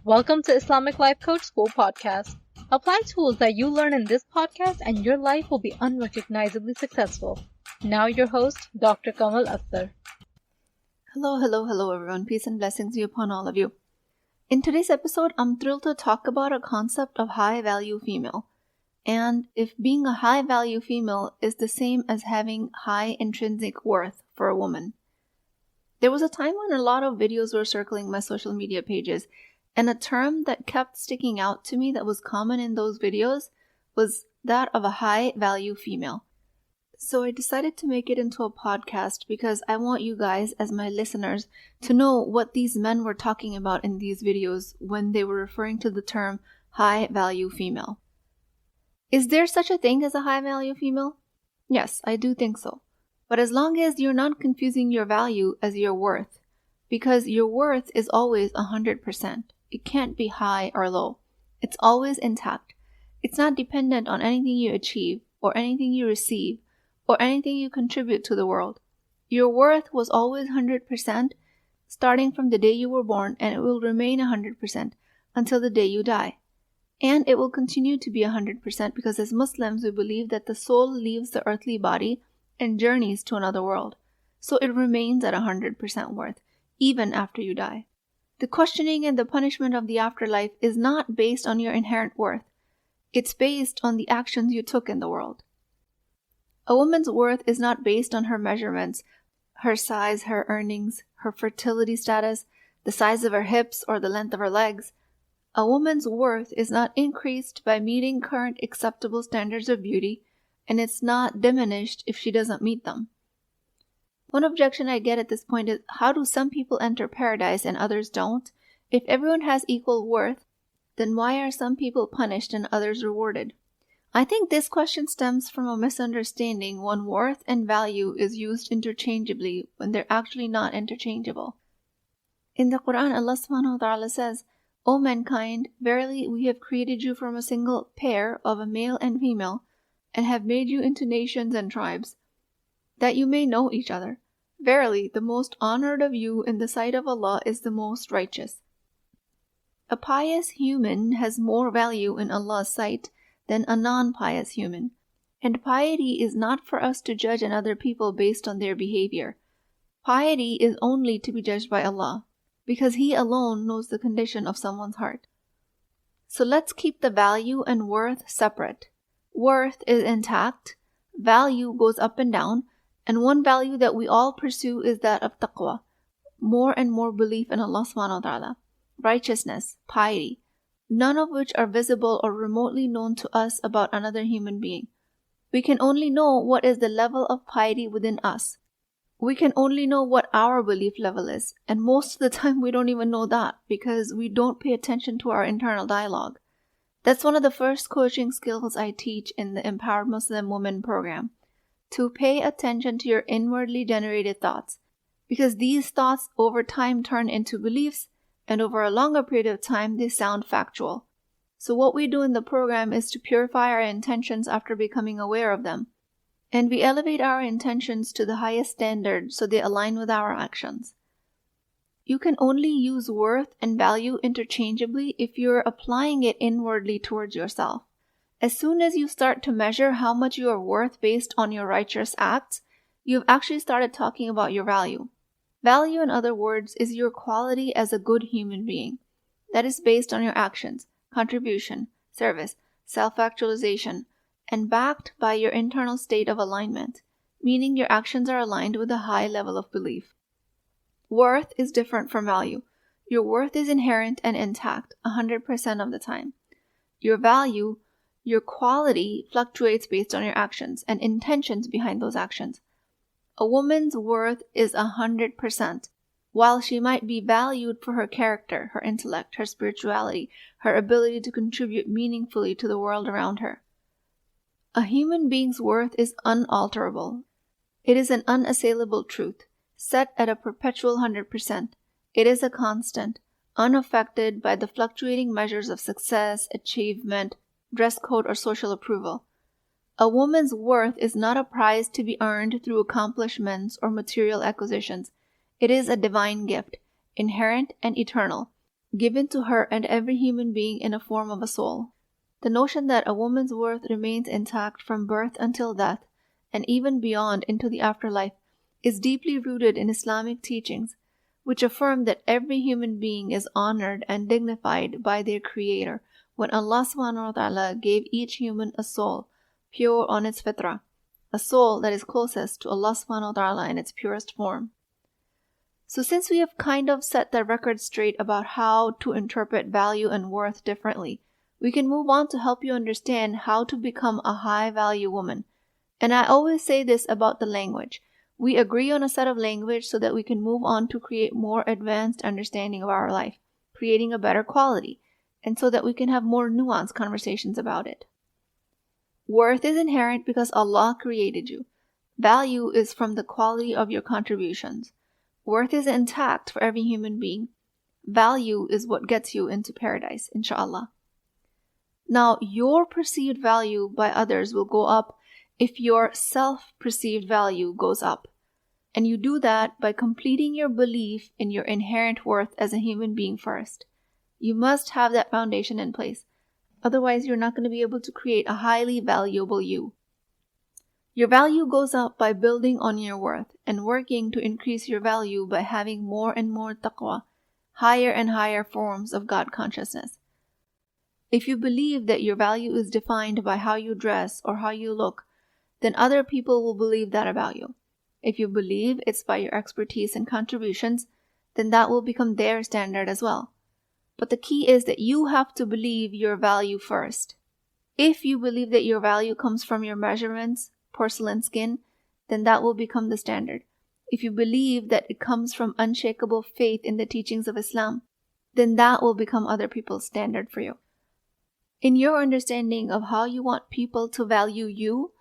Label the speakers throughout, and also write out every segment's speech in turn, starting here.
Speaker 1: Welcome to Islamic Life Coach School podcast. Apply tools that you learn in this podcast and your life will be unrecognizably successful. Now your host, Dr. Kamal Akhtar.
Speaker 2: Hello everyone. Peace and blessings be upon all of you. In today's episode, I'm thrilled to talk about a concept of high value female. And if being a high value female is the same as having high intrinsic worth for a woman. There was a time when a lot of videos were circling my social media pages, and a term that kept sticking out to me that was common in those videos was that of a high value female. So I decided to make it into a podcast because I want you guys as my listeners to know what these men were talking about in these videos when they were referring to the term high value female. Is there such a thing as a high value female? Yes, I do think so. But as long as you're not confusing your value as your worth, because your worth is always 100%. It can't be high or low. It's always intact. It's not dependent on anything you achieve, or anything you receive, or anything you contribute to the world. Your worth was always 100%, starting from the day you were born, and it will remain 100% until the day you die. And it will continue to be 100% because as Muslims, we believe that the soul leaves the earthly body and journeys to another world. So it remains at 100% worth, even after you die. The questioning and the punishment of the afterlife is not based on your inherent worth. It's based on the actions you took in the world. A woman's worth is not based on her measurements, her size, her earnings, her fertility status, the size of her hips, or the length of her legs. A woman's worth is not increased by meeting current acceptable standards of beauty, and it's not diminished if she doesn't meet them. One objection I get at this point is, how do some people enter paradise and others don't? If everyone has equal worth, then why are some people punished and others rewarded? I think this question stems from a misunderstanding when worth and value is used interchangeably when they're actually not interchangeable. In the Quran, Allah subhanahu wa ta'ala says, O mankind, verily we have created you from a single pair of a male and female, and have made you into nations and tribes, that you may know each other. Verily, the most honored of you in the sight of Allah is the most righteous. A pious human has more value in Allah's sight than a non-pious human. And piety is not for us to judge another people based on their behavior. Piety is only to be judged by Allah, because He alone knows the condition of someone's heart. So let's keep the value and worth separate. Worth is intact, value goes up and down, and one value that we all pursue is that of taqwa, more and more belief in Allah subhanahu wa ta'ala, righteousness, piety, none of which are visible or remotely known to us about another human being. We can only know what is the level of piety within us. We can only know what our belief level is, and most of the time we don't even know that because we don't pay attention to our internal dialogue. That's one of the first coaching skills I teach in the Empowered Muslim Woman program. To pay attention to your inwardly generated thoughts, because these thoughts over time turn into beliefs, and over a longer period of time they sound factual. So what we do in the program is to purify our intentions after becoming aware of them, and we elevate our intentions to the highest standard so they align with our actions. You can only use worth and value interchangeably if you're applying it inwardly towards yourself. As soon as you start to measure how much you are worth based on your righteous acts, you've actually started talking about your value. Value, in other words, is your quality as a good human being. That is based on your actions, contribution, service, self-actualization, and backed by your internal state of alignment, meaning your actions are aligned with a high level of belief. Worth is different from value. Your worth is inherent and intact 100% of the time. Your value, your quality, fluctuates based on your actions and intentions behind those actions. A woman's worth is 100%, while she might be valued for her character, her intellect, her spirituality, her ability to contribute meaningfully to the world around her. A human being's worth is unalterable. It is an unassailable truth, set at a perpetual 100%. It is a constant, unaffected by the fluctuating measures of success, achievement, dress code, or social approval. A woman's worth is not a prize to be earned through accomplishments or material acquisitions. It is a divine gift, inherent and eternal, given to her and every human being in a form of a soul. The notion that a woman's worth remains intact from birth until death, and even beyond into the afterlife, is deeply rooted in Islamic teachings, which affirm that every human being is honored and dignified by their Creator when Allah subhanahu wa ta'ala gave each human a soul, pure on its fitrah, a soul that is closest to Allah subhanahu wa ta'ala in its purest form. So since we have kind of set the record straight about how to interpret value and worth differently, we can move on to help you understand how to become a high-value woman. And I always say this about the language. We agree on a set of language so that we can move on to create more advanced understanding of our life, creating a better quality, and so that we can have more nuanced conversations about it. Worth is inherent because Allah created you. Value is from the quality of your contributions. Worth is intact for every human being. Value is what gets you into paradise, inshallah. Now, your perceived value by others will go up if your self-perceived value goes up. And you do that by completing your belief in your inherent worth as a human being first. You must have that foundation in place. Otherwise, you're not going to be able to create a highly valuable you. Your value goes up by building on your worth and working to increase your value by having more and more taqwa, higher and higher forms of God consciousness. If you believe that your value is defined by how you dress or how you look, then other people will believe that about you. If you believe it's by your expertise and contributions, then that will become their standard as well. But the key is that you have to believe your value first. If you believe that your value comes from your measurements, porcelain skin, then that will become the standard. If you believe that it comes from unshakable faith in the teachings of Islam, then that will become other people's standard for you. In your understanding of how you want people to value you,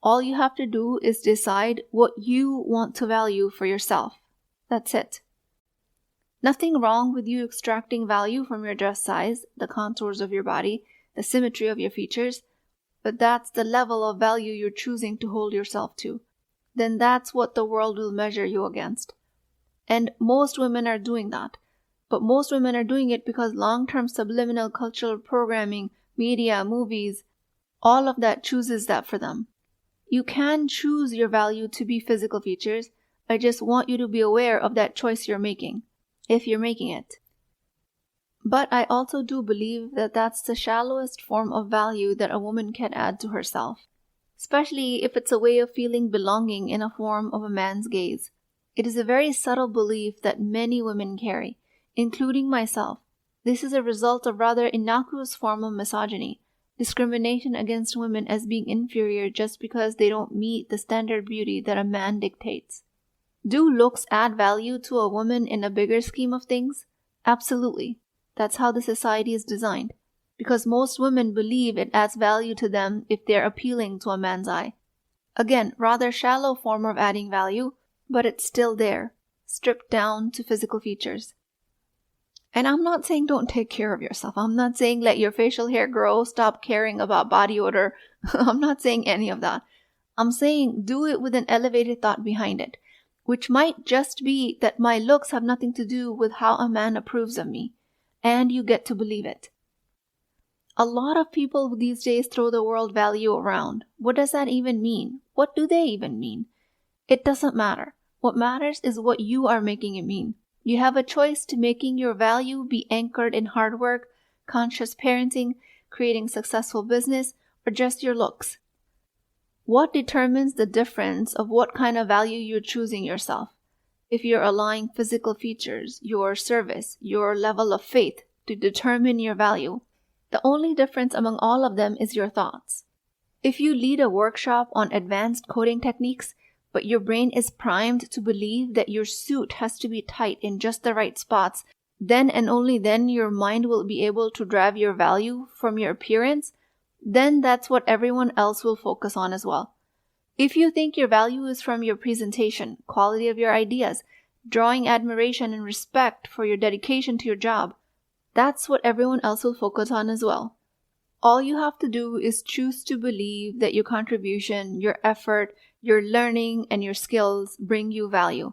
Speaker 2: all you have to do is decide what you want to value for yourself. That's it. Nothing wrong with you extracting value from your dress size, the contours of your body, the symmetry of your features, but that's the level of value you're choosing to hold yourself to. Then that's what the world will measure you against. And most women are doing that. But most women are doing it because long-term subliminal cultural programming, media, movies, all of that chooses that for them. You can choose your value to be physical features. I just want you to be aware of that choice you're making, if you're making it. But I also do believe that that's the shallowest form of value that a woman can add to herself, especially if it's a way of feeling belonging in a form of a man's gaze. It is a very subtle belief that many women carry, including myself. This is a result of rather innocuous form of misogyny, discrimination against women as being inferior just because they don't meet the standard beauty that a man dictates. Do looks add value to a woman in a bigger scheme of things? Absolutely. That's how the society is designed. Because most women believe it adds value to them if they're appealing to a man's eye. Again, rather shallow form of adding value, but it's still there, stripped down to physical features. And I'm not saying don't take care of yourself. I'm not saying let your facial hair grow, stop caring about body odor. I'm not saying any of that. I'm saying do it with an elevated thought behind it, which might just be that my looks have nothing to do with how a man approves of me, and you get to believe it. A lot of people these days throw the word value around. What does that even mean? What do they even mean? It doesn't matter. What matters is what you are making it mean. You have a choice to making your value be anchored in hard work, conscious parenting, creating successful business, or just your looks. What determines the difference of what kind of value you're choosing yourself? If you're allowing physical features, your service, your level of faith to determine your value, the only difference among all of them is your thoughts. If you lead a workshop on advanced coding techniques, but your brain is primed to believe that your suit has to be tight in just the right spots, then and only then your mind will be able to drive your value from your appearance, then that's what everyone else will focus on as well. If you think your value is from your presentation, quality of your ideas, drawing admiration and respect for your dedication to your job, that's what everyone else will focus on as well. All you have to do is choose to believe that your contribution, your effort, your learning, and your skills bring you value.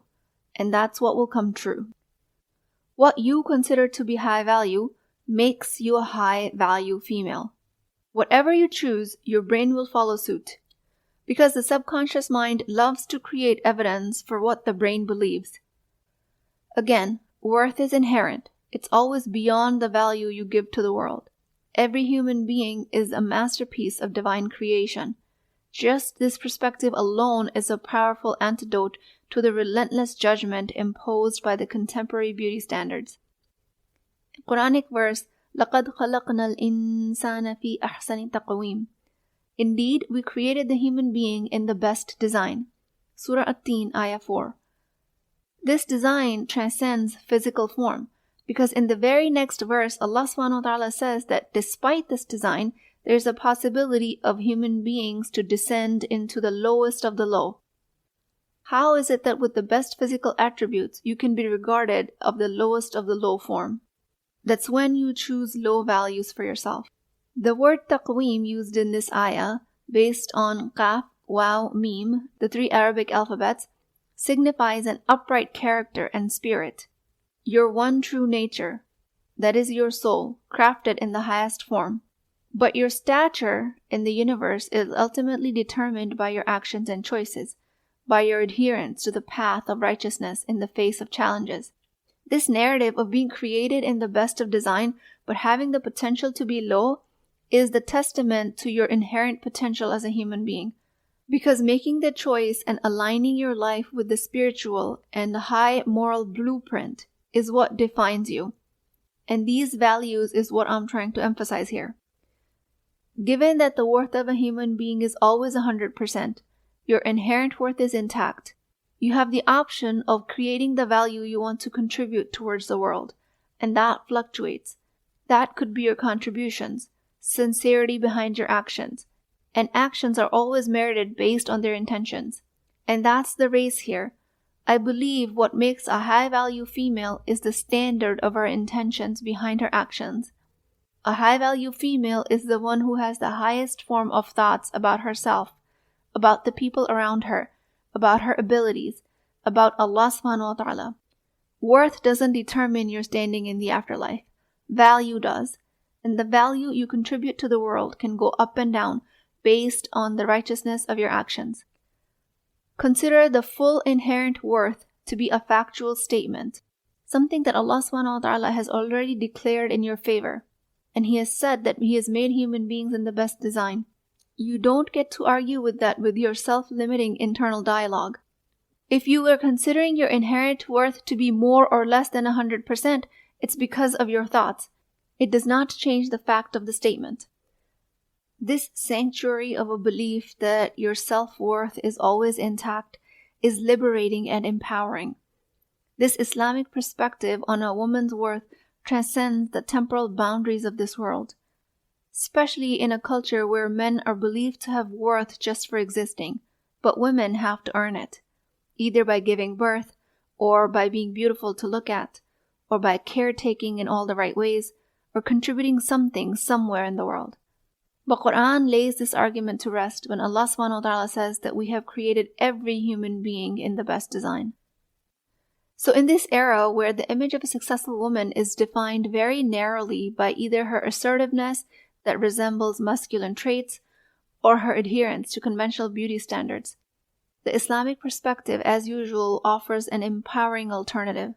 Speaker 2: And that's what will come true. What you consider to be high value makes you a high value female. Whatever you choose, your brain will follow suit. Because the subconscious mind loves to create evidence for what the brain believes. Again, worth is inherent. It's always beyond the value you give to the world. Every human being is a masterpiece of divine creation. Just this perspective alone is a powerful antidote to the relentless judgment imposed by the contemporary beauty standards. Quranic verse, لَقَدْ خَلَقْنَا الْإِنسَانَ فِي أَحْسَنِ تَقْوِيمٍ. Indeed, we created the human being in the best design. Surah At-Tin, Ayah 4. This design transcends physical form, because in the very next verse, Allah subhanahu wa ta'ala says that despite this design, there is a possibility of human beings to descend into the lowest of the low. How is it that with the best physical attributes, you can be regarded of the lowest of the low form? That's when you choose low values for yourself. The word taqweem used in this ayah, based on qaf, waw, mim, the 3 Arabic alphabets, signifies an upright character and spirit. Your one true nature, that is your soul, crafted in the highest form. But your stature in the universe is ultimately determined by your actions and choices, by your adherence to the path of righteousness in the face of challenges. This narrative of being created in the best of design, but having the potential to be low, is the testament to your inherent potential as a human being. Because making the choice and aligning your life with the spiritual and high moral blueprint is what defines you. And these values is what I'm trying to emphasize here. Given that the worth of a human being is always 100%, your inherent worth is intact. You have the option of creating the value you want to contribute towards the world, and that fluctuates. That could be your contributions, sincerity behind your actions, and actions are always merited based on their intentions. And that's the race here. I believe what makes a high-value female is the standard of her intentions behind her actions. A high-value female is the one who has the highest form of thoughts about herself, about the people around her, about her abilities, about Allah subhanahu wa ta'ala. Worth doesn't determine your standing in the afterlife. Value does. And the value you contribute to the world can go up and down based on the righteousness of your actions. Consider the full inherent worth to be a factual statement, something that Allah subhanahu wa ta'ala has already declared in your favor. And He has said that He has made human beings in the best design. You don't get to argue with that with your self-limiting internal dialogue. If you were considering your inherent worth to be more or less than 100%, it's because of your thoughts. It does not change the fact of the statement. This sanctuary of a belief that your self-worth is always intact is liberating and empowering. This Islamic perspective on a woman's worth transcends the temporal boundaries of this world, especially in a culture where men are believed to have worth just for existing, but women have to earn it, either by giving birth, or by being beautiful to look at, or by caretaking in all the right ways, or contributing something somewhere in the world. But Quran lays this argument to rest when Allah subhanahu wa ta'ala says that we have created every human being in the best design. So in this era where the image of a successful woman is defined very narrowly by either her assertiveness that resembles masculine traits or her adherence to conventional beauty standards, the Islamic perspective, as usual, offers an empowering alternative.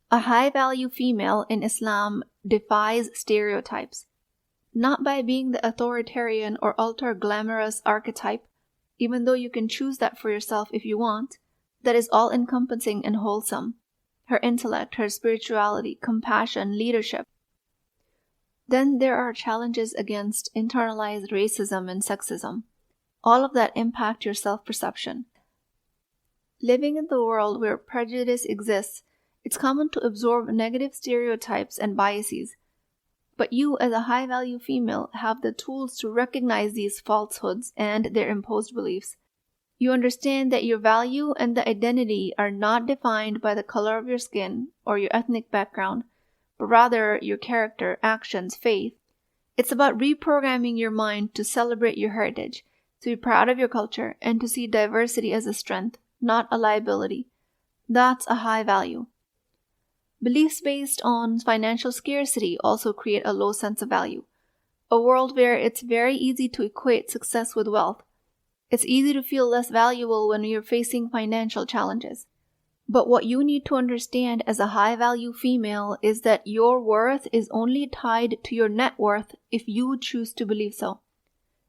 Speaker 2: A high-value female in Islam defies stereotypes, not by being the authoritarian or ultra-glamorous archetype, even though you can choose that for yourself if you want, that is all-encompassing and wholesome. Her intellect, her spirituality, compassion, leadership. Then there are challenges against internalized racism and sexism. All of that impact your self-perception. Living in the world where prejudice exists, it's common to absorb negative stereotypes and biases. But you, as a high-value female, have the tools to recognize these falsehoods and their imposed beliefs. You understand that your value and the identity are not defined by the color of your skin or your ethnic background, but rather your character, actions, faith. It's about reprogramming your mind to celebrate your heritage, to be proud of your culture, and to see diversity as a strength, not a liability. That's a high value. Beliefs based on financial scarcity also create a low sense of value. A world where it's very easy to equate success with wealth. It's easy to feel less valuable when you're facing financial challenges. But what you need to understand as a high-value female is that your worth is only tied to your net worth if you choose to believe so.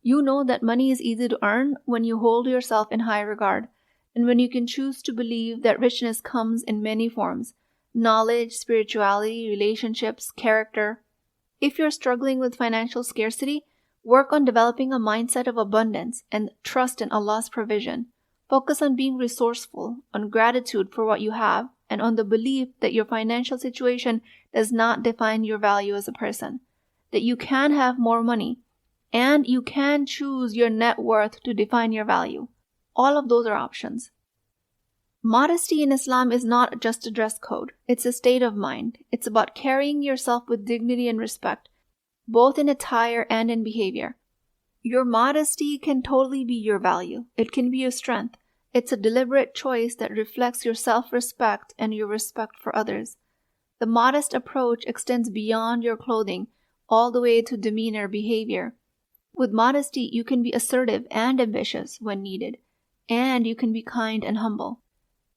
Speaker 2: You know that money is easy to earn when you hold yourself in high regard, and when you can choose to believe that richness comes in many forms: knowledge, spirituality, relationships, character. If you're struggling with financial scarcity, work on developing a mindset of abundance and trust in Allah's provision. Focus on being resourceful, on gratitude for what you have, and on the belief that your financial situation does not define your value as a person. That you can have more money, and you can choose your net worth to define your value. All of those are options. Modesty in Islam is not just a dress code. It's a state of mind. It's about carrying yourself with dignity and respect, both in attire and in behavior. Your modesty can totally be your value. It can be your strength. It's a deliberate choice that reflects your self-respect and your respect for others. The modest approach extends beyond your clothing, all the way to demeanor, behavior. With modesty, you can be assertive and ambitious when needed, and you can be kind and humble.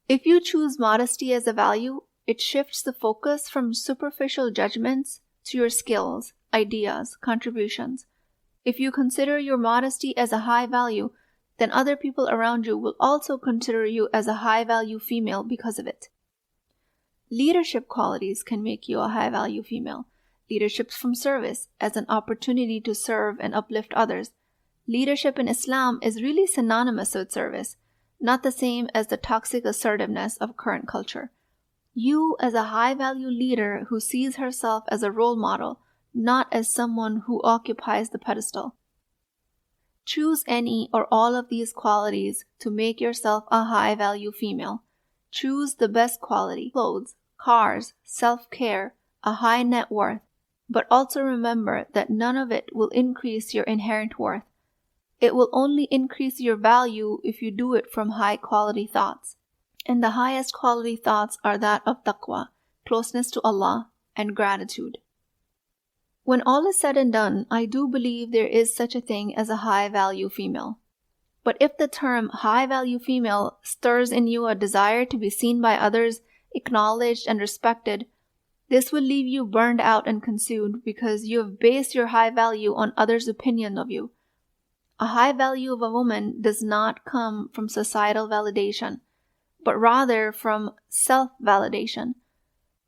Speaker 2: If you choose modesty as a value, it shifts the focus from superficial judgments to your skills, ideas, contributions. If you consider your modesty as a high value, then other people around you will also consider you as a high-value female because of it. Leadership qualities can make you a high-value female. Leadership from service as an opportunity to serve and uplift others. Leadership in Islam is really synonymous with service, not the same as the toxic assertiveness of current culture. You as a high-value leader who sees herself as a role model, not as someone who occupies the pedestal. Choose any or all of these qualities to make yourself a high-value female. Choose the best quality: clothes, cars, self-care, a high net worth. But also remember that none of it will increase your inherent worth. It will only increase your value if you do it from high-quality thoughts. And the highest quality thoughts are that of taqwa, closeness to Allah, and gratitude. When all is said and done, I do believe there is such a thing as a high-value female. But if the term high-value female stirs in you a desire to be seen by others, acknowledged and respected, this will leave you burned out and consumed because you have based your high value on others' opinion of you. A high value of a woman does not come from societal validation, but rather from self-validation.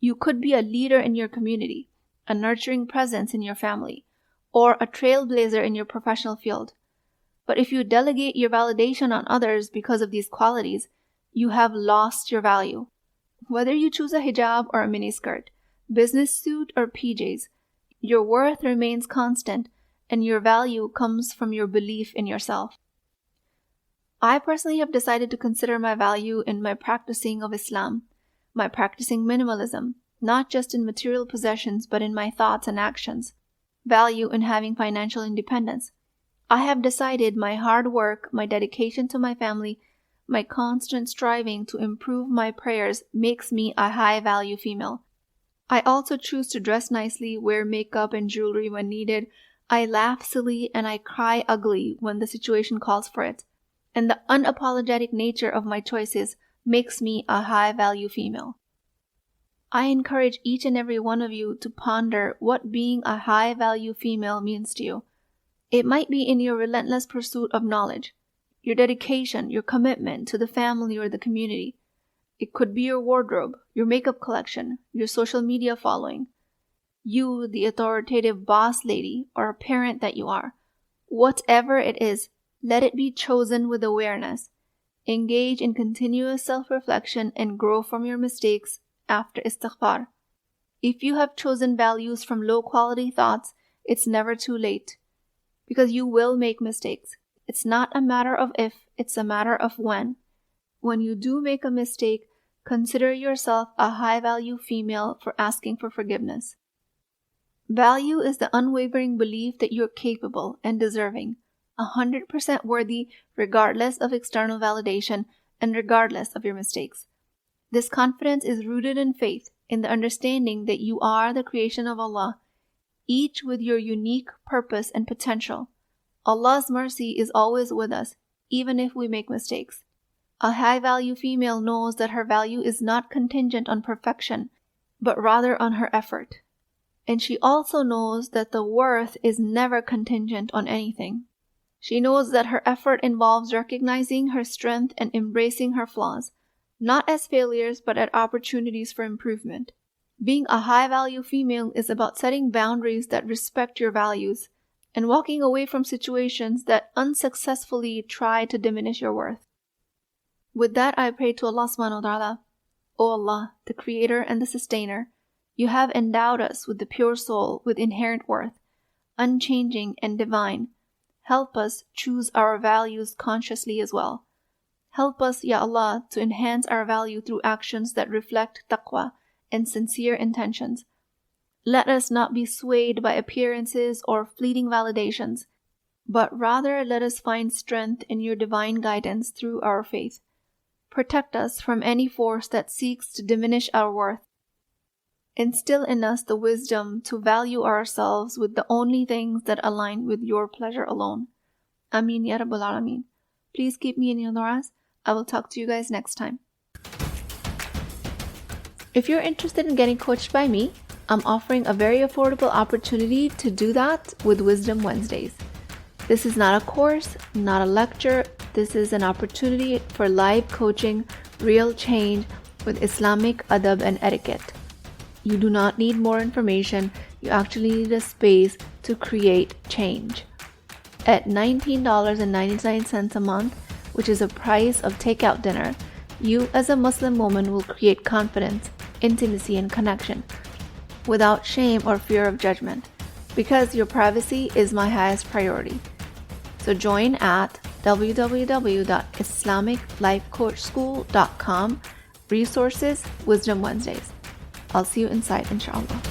Speaker 2: You could be a leader in your community, a nurturing presence in your family, or a trailblazer in your professional field. But if you delegate your validation on others because of these qualities, you have lost your value. Whether you choose a hijab or a miniskirt, business suit or PJs, your worth remains constant and your value comes from your belief in yourself. I personally have decided to consider my value in my practicing of Islam, my practicing minimalism, not just in material possessions but in my thoughts and actions, value in having financial independence. I have decided my hard work, my dedication to my family, my constant striving to improve my prayers makes me a high-value female. I also choose to dress nicely, wear makeup and jewelry when needed. I laugh silly and I cry ugly when the situation calls for it. And the unapologetic nature of my choices makes me a high-value female. I encourage each and every one of you to ponder what being a high-value female means to you. It might be in your relentless pursuit of knowledge, your dedication, your commitment to the family or the community. It could be your wardrobe, your makeup collection, your social media following. You, the authoritative boss lady or parent that you are. Whatever it is, let it be chosen with awareness. Engage in continuous self-reflection and grow from your mistakes after istighfar. If you have chosen values from low-quality thoughts, it's never too late. Because you will make mistakes. It's not a matter of if, it's a matter of when. When you do make a mistake, consider yourself a high-value female for asking for forgiveness. Value is the unwavering belief that you're capable and deserving, 100% worthy regardless of external validation and regardless of your mistakes. This confidence is rooted in faith, in the understanding that you are the creation of Allah, each with your unique purpose and potential. Allah's mercy is always with us, even if we make mistakes. A high-value female knows that her value is not contingent on perfection, but rather on her effort. And she also knows that the worth is never contingent on anything. She knows that her effort involves recognizing her strength and embracing her flaws, not as failures but as opportunities for improvement. Being a high-value female is about setting boundaries that respect your values and walking away from situations that unsuccessfully try to diminish your worth. With that, I pray to Allah subhanahu wa ta'ala, O Allah, the Creator and the Sustainer, you have endowed us with the pure soul with inherent worth, unchanging and divine. Help us choose our values consciously as well. Help us, Ya Allah, to enhance our value through actions that reflect taqwa and sincere intentions. Let us not be swayed by appearances or fleeting validations, but rather let us find strength in your divine guidance through our faith. Protect us from any force that seeks to diminish our worth. Instill in us the wisdom to value ourselves with the only things that align with your pleasure alone. Ameen Ya Rabbal Alameen. Please keep me in your du'as. I will talk to you guys next time. If you're interested in getting coached by me, I'm offering a very affordable opportunity to do that with Wisdom Wednesdays. This is not a course, not a lecture. This is an opportunity for live coaching, real change with Islamic adab and etiquette. You do not need more information. You actually need a space to create change. At $19.99 a month, which is the price of takeout dinner, you as a Muslim woman will create confidence, intimacy, and connection without shame or fear of judgment, because your privacy is my highest priority. So join at www.islamiclifecoachschool.com, resources, Wisdom Wednesdays. I'll see you inside, inshallah.